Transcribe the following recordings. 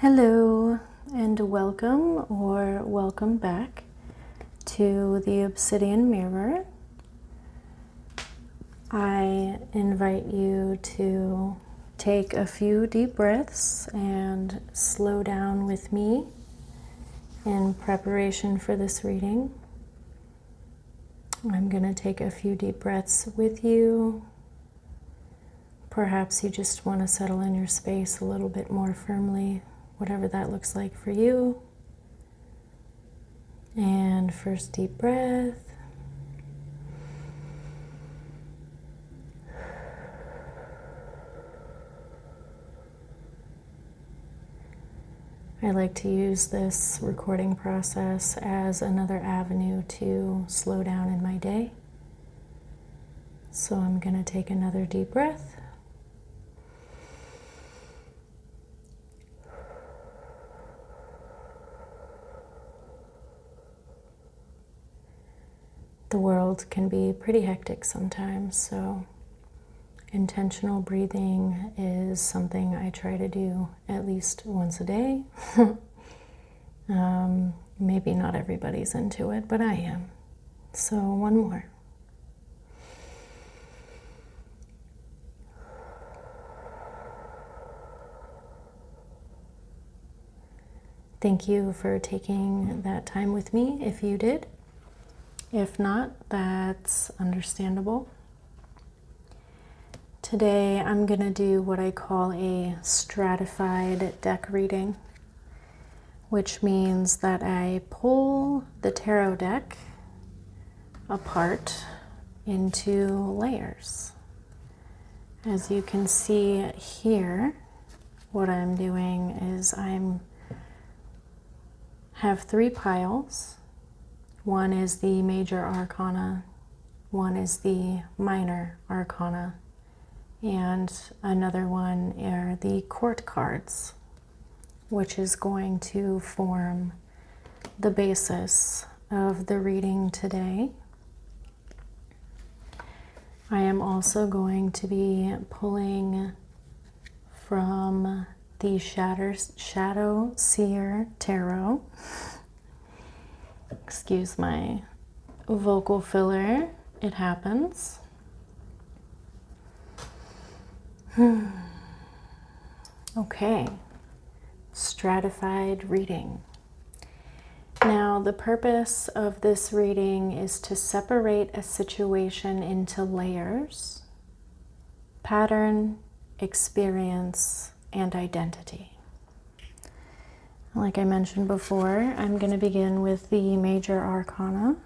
Hello and welcome or welcome back to the Obsidian Mirror. I invite you to take a few deep breaths and slow down with me in preparation for this reading. I'm going to take a few deep breaths with you. Perhaps you just want to settle in your space a little bit more firmly, whatever that looks like for you. And first deep breath. I like to use this recording process as another avenue to slow down in my day. So I'm going to take another deep breath. The world can be pretty hectic sometimes, so intentional breathing is something I try to do at least once a day. Maybe not everybody's into it, but I am. So one more. Thank you for taking that time with me if you did. If not, that's understandable. Today I'm going to do what I call a stratified deck reading, which means that I pull the tarot deck apart into layers. As you can see here, what I'm doing is have three piles. One is the major arcana, one is the minor arcana, and another one are the court cards, which is going to form the basis of the reading today. I am also going to be pulling from the Shadow Seer Tarot. Excuse my vocal filler, it happens. Okay, stratified reading. Now, the purpose of this reading is to separate a situation into layers: pattern, experience, and identity. Like I mentioned before, I'm going to begin with the major arcana.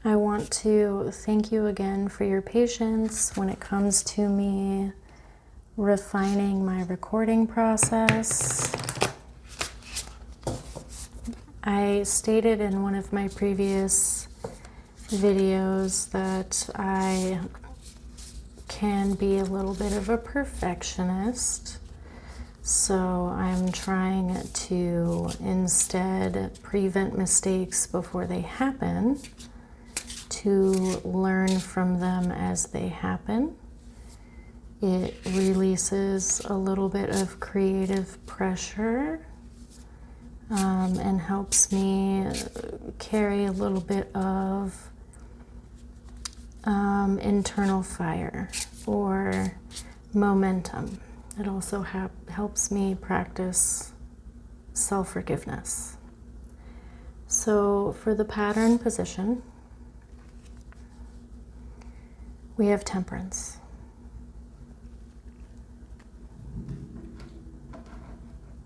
I want to thank you again for your patience when it comes to me refining my recording process. I stated in one of my previous videos that I can be a little bit of a perfectionist, so I'm trying to instead prevent mistakes before they happen, to learn from them as they happen. It releases a little bit of creative pressure and helps me carry a little bit of internal fire or momentum. It also helps me practice self-forgiveness. So for the pattern position, we have Temperance.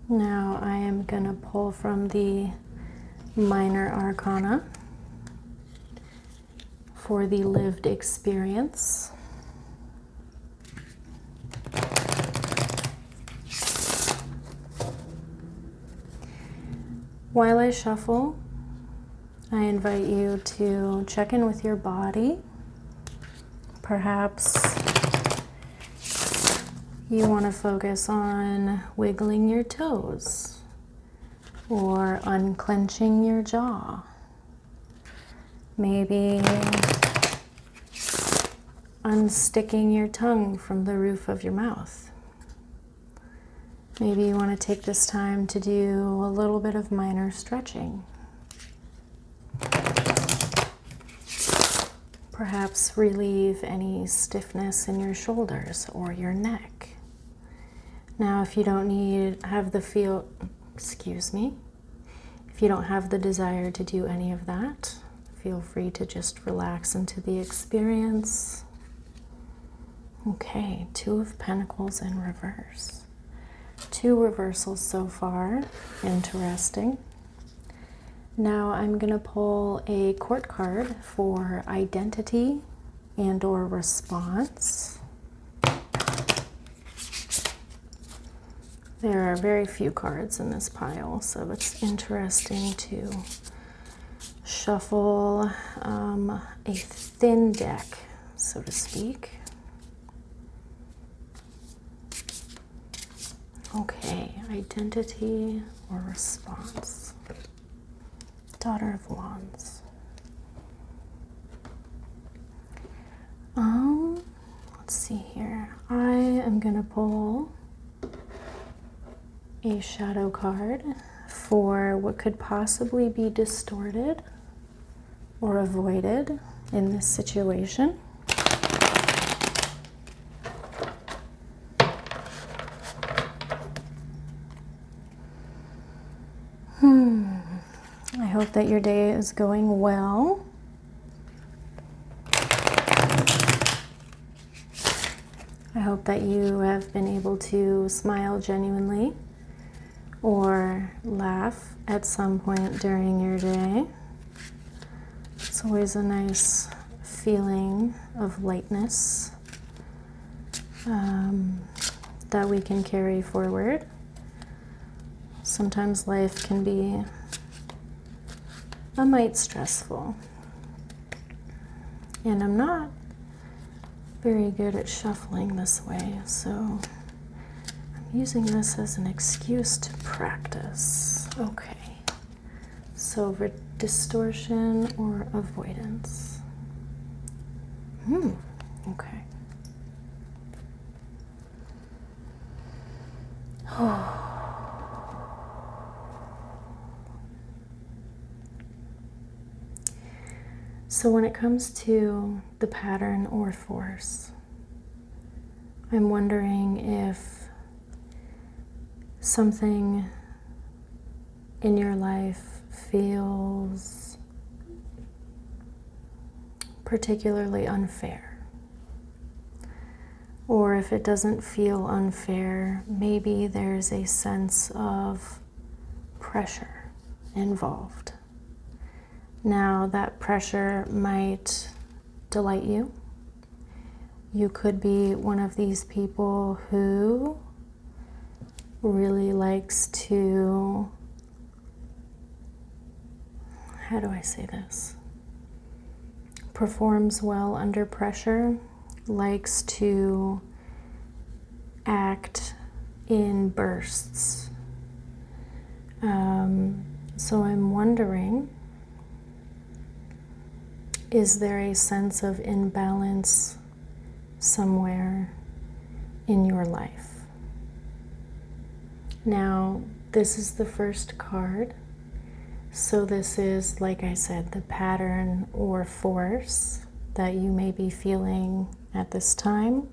Now I am going to pull from the minor arcana for the lived experience. While I shuffle, I invite you to check in with your body. Perhaps you want to focus on wiggling your toes or unclenching your jaw. Maybe unsticking your tongue from the roof of your mouth. Maybe you want to take this time to do a little bit of minor stretching. Perhaps relieve any stiffness in your shoulders or your neck. Now, if you don't have the desire to do any of that, feel free to just relax into the experience. Okay, Two of Pentacles in reverse. 2 reversals so far. Interesting. Now I'm going to pull a court card for identity and or response. There are very few cards in this pile, so it's interesting to shuffle a thin deck, so to speak. Okay, identity or response. Daughter of Wands. Let's see here. I am going to pull a shadow card for what could possibly be distorted or avoided in this situation. I hope that your day is going well. I hope that you have been able to smile genuinely or laugh at some point during your day. It's always a nice feeling of lightness that we can carry forward. Sometimes life can be a mite stressful, and I'm not very good at shuffling this way, so I'm using this as an excuse to practice. Okay, so distortion or avoidance. Okay. So when it comes to the pattern or force, I'm wondering if something in your life feels particularly unfair. Or if it doesn't feel unfair, maybe there's a sense of pressure involved. Now, that pressure might delight you. You could be one of these people who really likes to, how do I say this? Performs well under pressure, likes to act in bursts. So I'm wondering, is there a sense of imbalance somewhere in your life? Now, this is the first card. So this is, like I said, the pattern or force that you may be feeling at this time.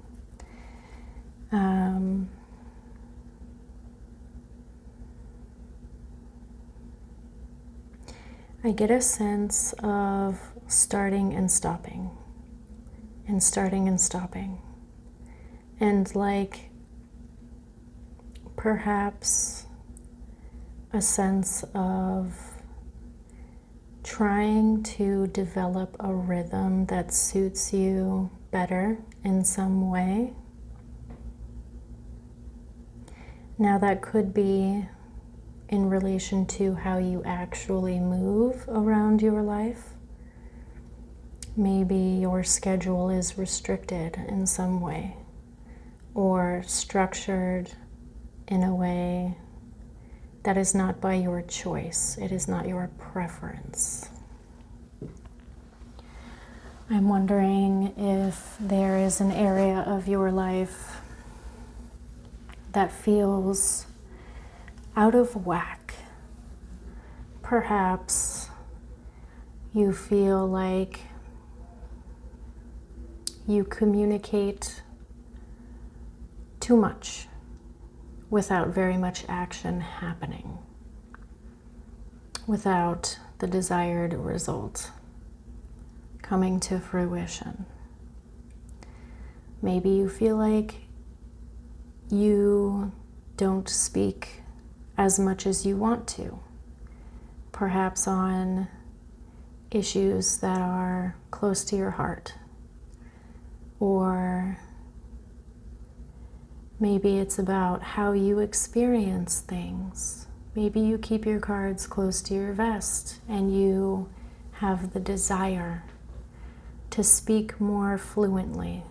I get a sense of starting and stopping, and starting and stopping. And like perhaps a sense of trying to develop a rhythm that suits you better in some way. Now that could be in relation to how you actually move around your life. Maybe your schedule is restricted in some way or structured in a way that is not by your choice. It is not your preference. I'm wondering if there is an area of your life that feels out of whack. Perhaps you feel like you communicate too much without very much action happening, without the desired result coming to fruition. Maybe you feel like you don't speak as much as you want to, perhaps on issues that are close to your heart, or maybe it's about how you experience things. Maybe you keep your cards close to your vest and you have the desire to speak more fluently,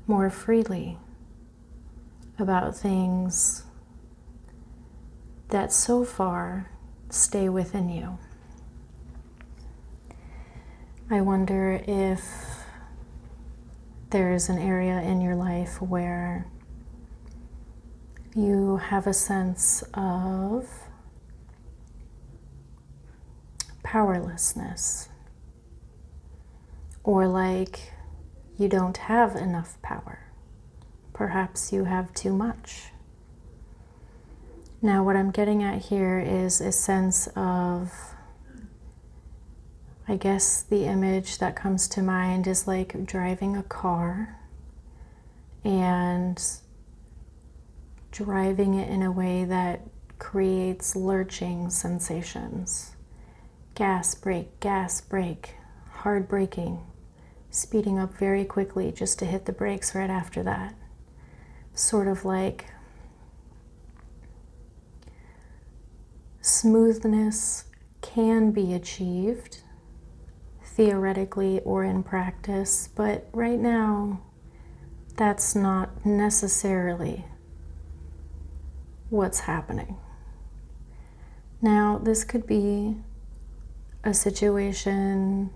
more freely about things that so far stay within you. I wonder if there is an area in your life where you have a sense of powerlessness, or like you don't have enough power. Perhaps you have too much. Now, what I'm getting at here is a sense of, I guess the image that comes to mind is like driving a car and driving it in a way that creates lurching sensations. Gas, brake, hard braking, speeding up very quickly just to hit the brakes right after that. Sort of like smoothness can be achieved theoretically or in practice, but right now that's not necessarily what's happening. Now, this could be a situation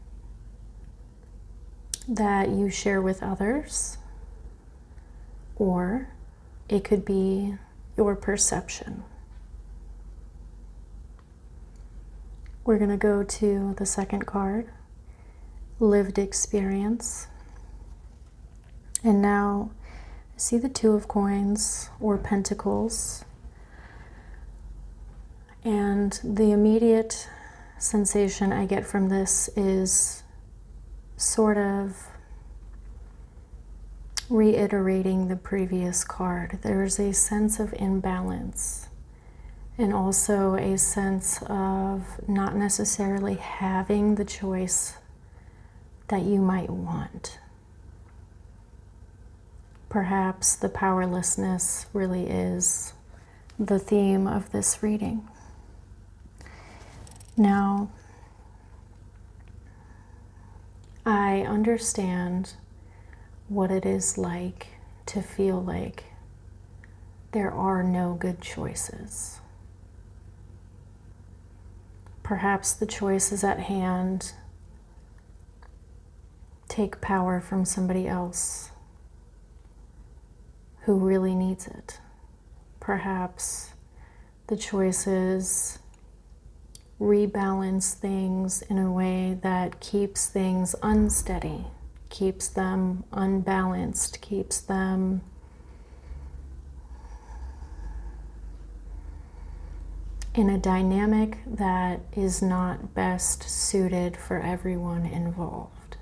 that you share with others, or it could be your perception. We're going to go to the second card, lived experience. And now I see the Two of Coins or Pentacles. And the immediate sensation I get from this is sort of reiterating the previous card. There's a sense of imbalance and also a sense of not necessarily having the choice that you might want. Perhaps the powerlessness really is the theme of this reading. Now, I understand what it is like to feel like there are no good choices. Perhaps the choices at hand take power from somebody else who really needs it. Perhaps the choices rebalance things in a way that keeps things unsteady, keeps them unbalanced, keeps them in a dynamic that is not best suited for everyone involved.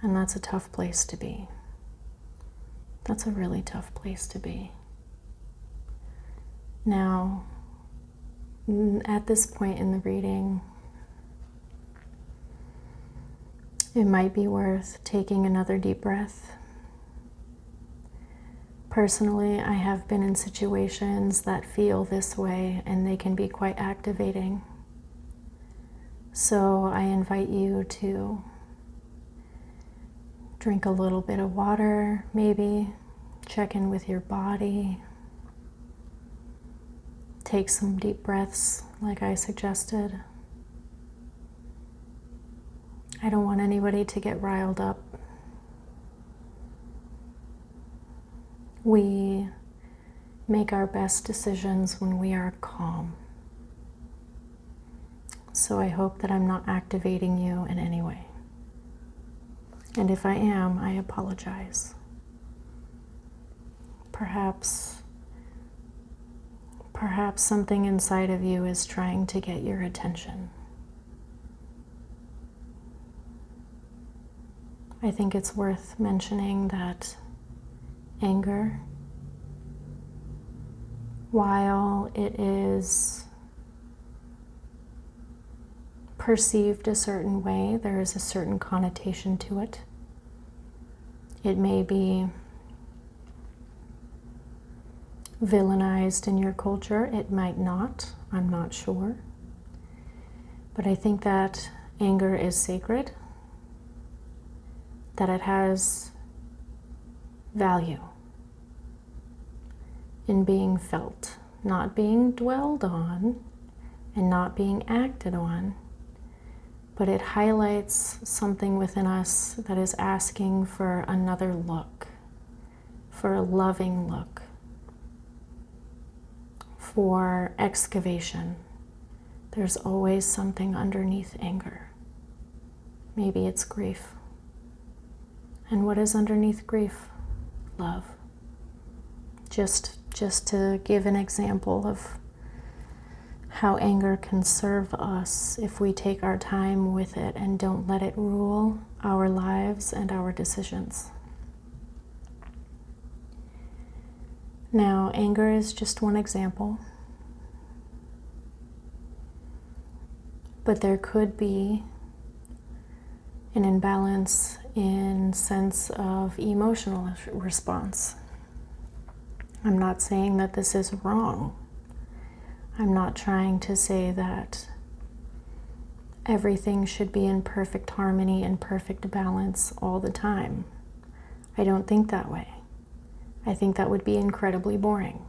And that's a tough place to be. That's a really tough place to be. Now, at this point in the reading, it might be worth taking another deep breath. Personally, I have been in situations that feel this way, and they can be quite activating. So I invite you to drink a little bit of water, maybe check in with your body. Take some deep breaths like I suggested. I don't want anybody to get riled up. We make our best decisions when we are calm. So I hope that I'm not activating you in any way. And if I am, I apologize. Perhaps something inside of you is trying to get your attention. I think it's worth mentioning that anger, while it is perceived a certain way, there is a certain connotation to it. It may be villainized in your culture, it might not, I'm not sure. But I think that anger is sacred, that it has value in being felt, not being dwelled on and not being acted on, but it highlights something within us that is asking for another look, for a loving look, for excavation. There's always something underneath anger. Maybe it's grief. And what is underneath grief? Love. Just to give an example of how anger can serve us if we take our time with it and don't let it rule our lives and our decisions. Now, anger is just one example, but there could be an imbalance in sense of emotional response. I'm not saying that this is wrong. I'm not trying to say that everything should be in perfect harmony and perfect balance all the time. I don't think that way. I think that would be incredibly boring.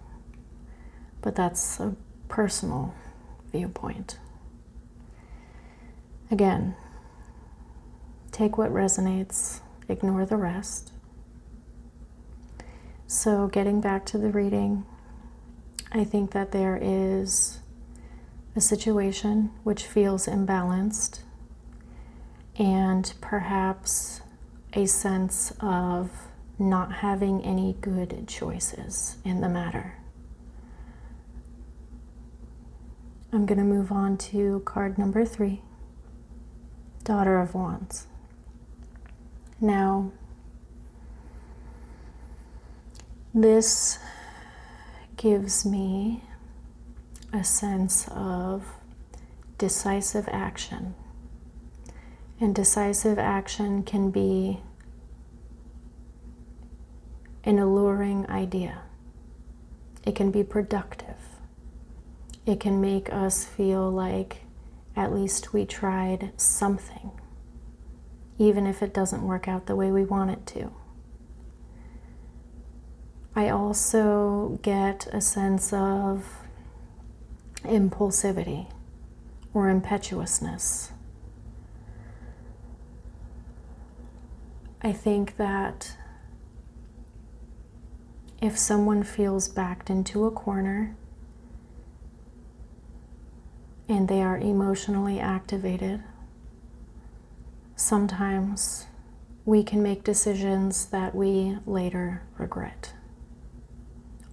But that's a personal viewpoint. Again, take what resonates, ignore the rest. So getting back to the reading, I think that there is a situation which feels imbalanced and perhaps a sense of not having any good choices in the matter. I'm going to move on to card number 3, Daughter of Wands. Now, this gives me a sense of decisive action. And decisive action can be an alluring idea. It can be productive. It can make us feel like at least we tried something, even if it doesn't work out the way we want it to. I also get a sense of impulsivity or impetuousness. I think that if someone feels backed into a corner and they are emotionally activated, sometimes we can make decisions that we later regret.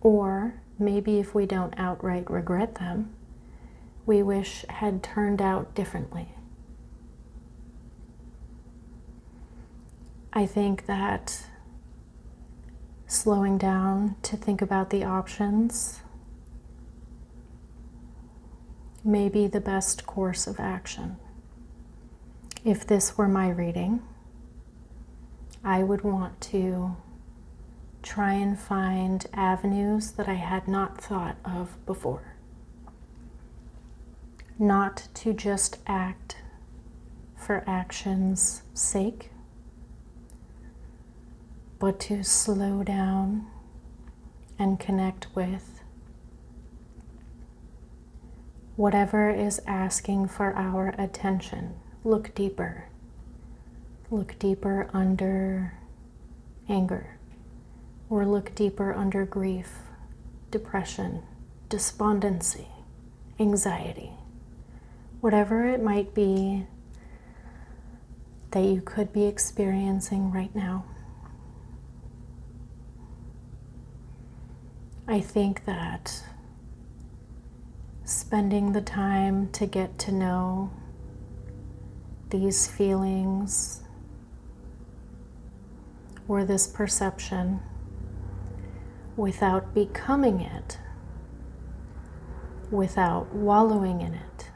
Or maybe if we don't outright regret them, we wish had turned out differently. I think that slowing down to think about the options may be the best course of action. If this were my reading, I would want to try and find avenues that I had not thought of before. Not to just act for action's sake, but to slow down and connect with whatever is asking for our attention. Look deeper. Look deeper under anger, or look deeper under grief, depression, despondency, anxiety, whatever it might be that you could be experiencing right now. I think that spending the time to get to know these feelings or this perception without becoming it, without wallowing in it,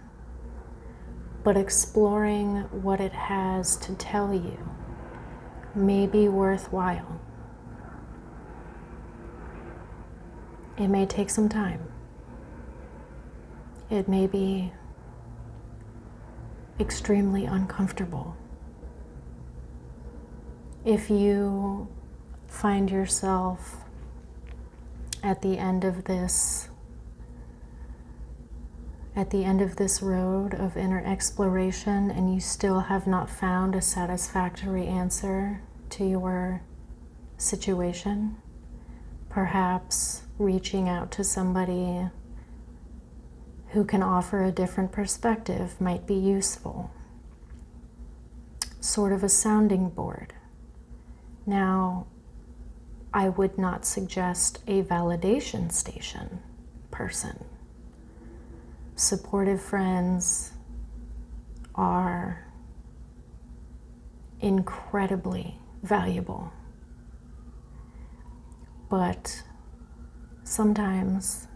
but exploring what it has to tell you may be worthwhile. It may take some time. It may be extremely uncomfortable. If you find yourself at the end of this road of inner exploration and you still have not found a satisfactory answer to your situation, perhaps reaching out to somebody who can offer a different perspective might be useful. Sort of a sounding board. Now, I would not suggest a validation station person. Supportive friends are incredibly valuable. But sometimes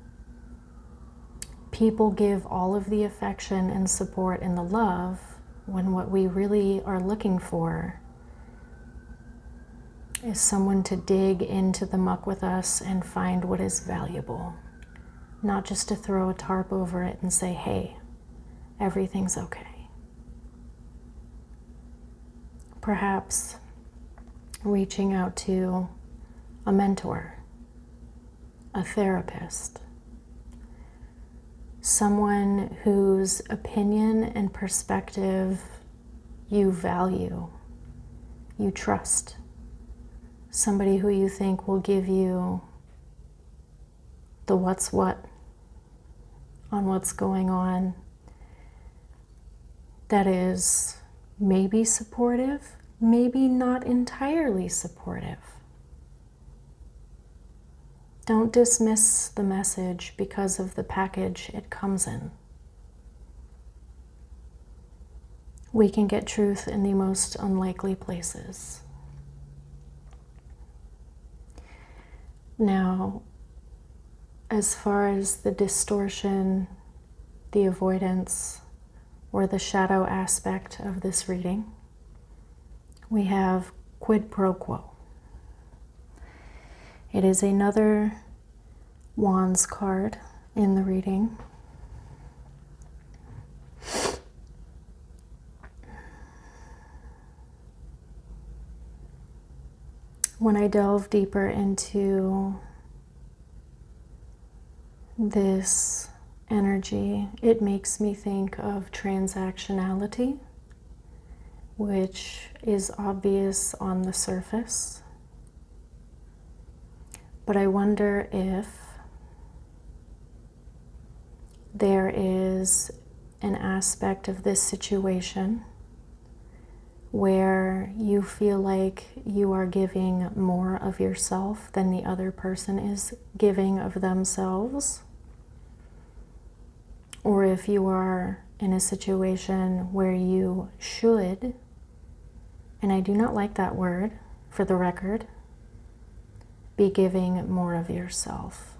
people give all of the affection and support and the love when what we really are looking for is someone to dig into the muck with us and find what is valuable. Not just to throw a tarp over it and say, hey, everything's okay. Perhaps reaching out to a mentor, a therapist, someone whose opinion and perspective you value, you trust, somebody who you think will give you the what's what on what's going on, that is maybe supportive, maybe not entirely supportive. Don't dismiss the message because of the package it comes in. We can get truth in the most unlikely places. Now, as far as the distortion, the avoidance, or the shadow aspect of this reading, we have quid pro quo. It is another Wands card in the reading. When I delve deeper into this energy, it makes me think of transactionality, which is obvious on the surface. But I wonder if there is an aspect of this situation where you feel like you are giving more of yourself than the other person is giving of themselves. Or if you are in a situation where you should, and I do not like that word for the record, be giving more of yourself.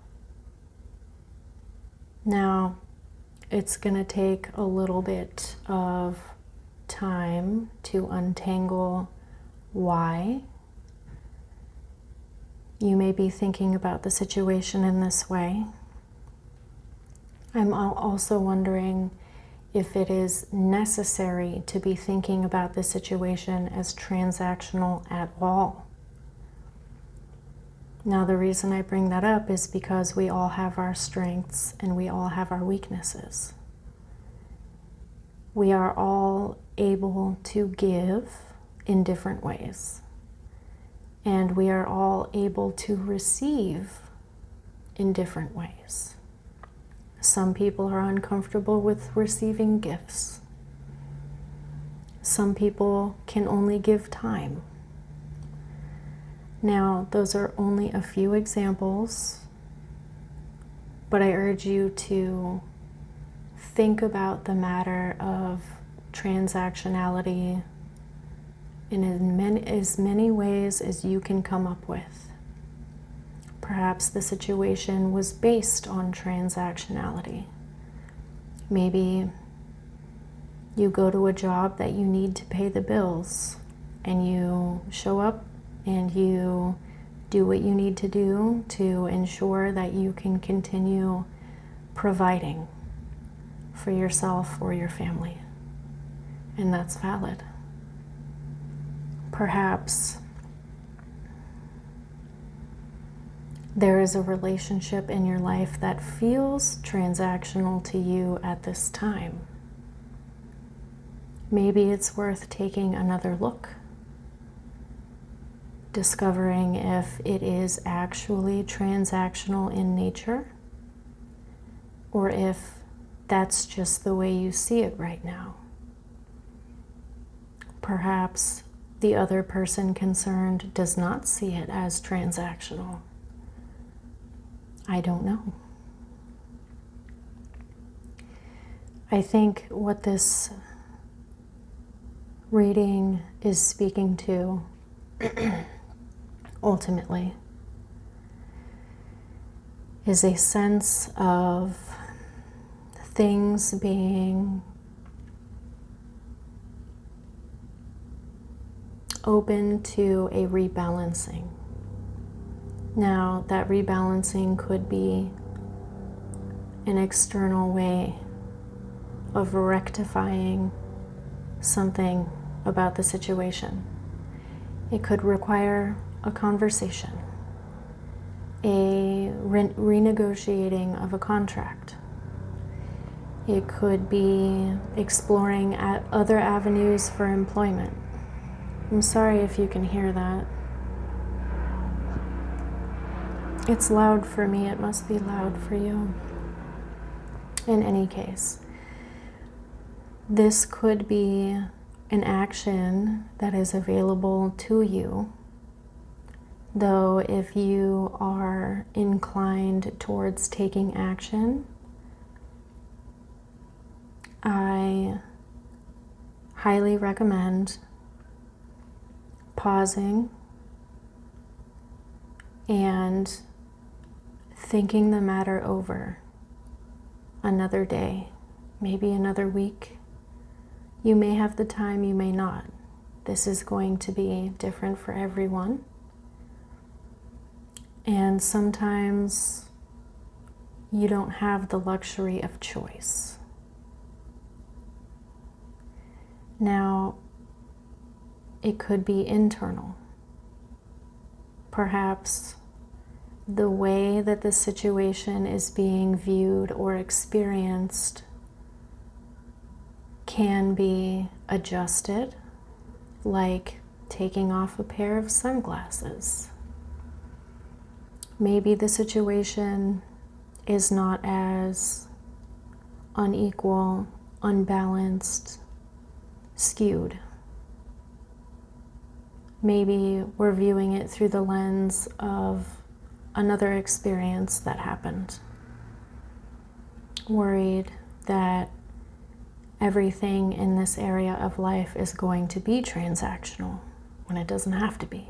Now, it's going to take a little bit of time to untangle why you may be thinking about the situation in this way. I'm also wondering if it is necessary to be thinking about the situation as transactional at all. Now, the reason I bring that up is because we all have our strengths and we all have our weaknesses. We are all able to give in different ways. And we are all able to receive in different ways. Some people are uncomfortable with receiving gifts. Some people can only give time. Now, those are only a few examples, but I urge you to think about the matter of transactionality in as many ways as you can come up with. Perhaps the situation was based on transactionality. Maybe you go to a job that you need to pay the bills, and you show up and you do what you need to do to ensure that you can continue providing for yourself or your family. And that's valid. Perhaps there is a relationship in your life that feels transactional to you at this time. Maybe it's worth taking another look, discovering if it is actually transactional in nature, or if that's just the way you see it right now. Perhaps the other person concerned does not see it as transactional. I don't know. I think what this reading is speaking to ultimately is a sense of things being open to a rebalancing. Now, that rebalancing could be an external way of rectifying something about the situation. It could require a conversation, a renegotiating of a contract. It could be exploring at other avenues for employment. I'm sorry if you can hear that. It's loud for me, it must be loud for you. In any case, this could be an action that is available to you, though if you are inclined towards taking action, I highly recommend pausing and thinking the matter over another day, maybe another week. You may have the time, you may not. This is going to be different for everyone. And sometimes you don't have the luxury of choice. Now, it could be internal. Perhaps the way that the situation is being viewed or experienced can be adjusted, like taking off a pair of sunglasses. Maybe the situation is not as unequal, unbalanced, skewed. Maybe we're viewing it through the lens of another experience that happened. Worried that everything in this area of life is going to be transactional when it doesn't have to be.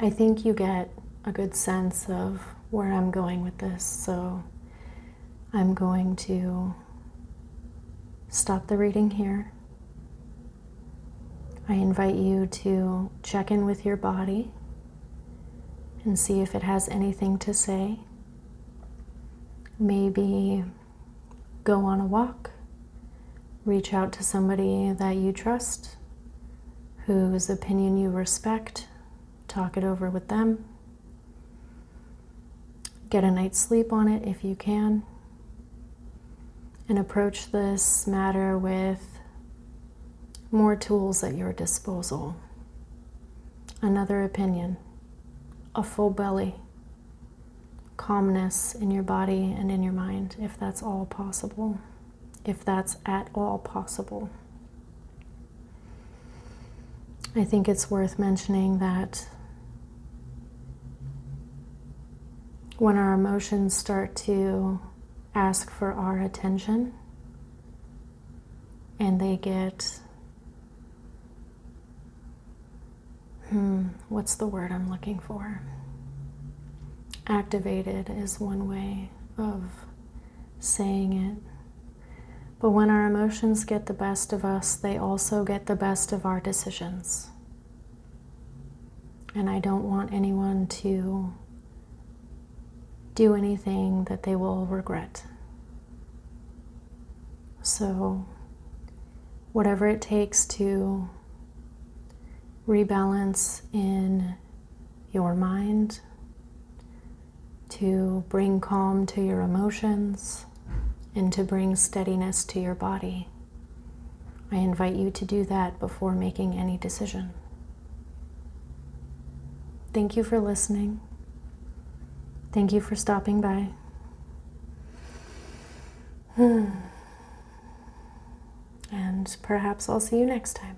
I think you get a good sense of where I'm going with this, so I'm going to stop the reading here. I invite you to check in with your body and see if it has anything to say. Maybe go on a walk, reach out to somebody that you trust, whose opinion you respect, talk it over with them. Get a night's sleep on it if you can, and approach this matter with more tools at your disposal, another opinion, a full belly, calmness in your body and in your mind, if that's all possible, if that's at all possible. I think it's worth mentioning that when our emotions start to ask for our attention and they get, what's the word I'm looking for? Activated is one way of saying it. But when our emotions get the best of us, they also get the best of our decisions. And I don't want anyone to do anything that they will regret. So, whatever it takes to rebalance in your mind, to bring calm to your emotions, and to bring steadiness to your body, I invite you to do that before making any decision. Thank you for listening. Thank you for stopping by. And perhaps I'll see you next time.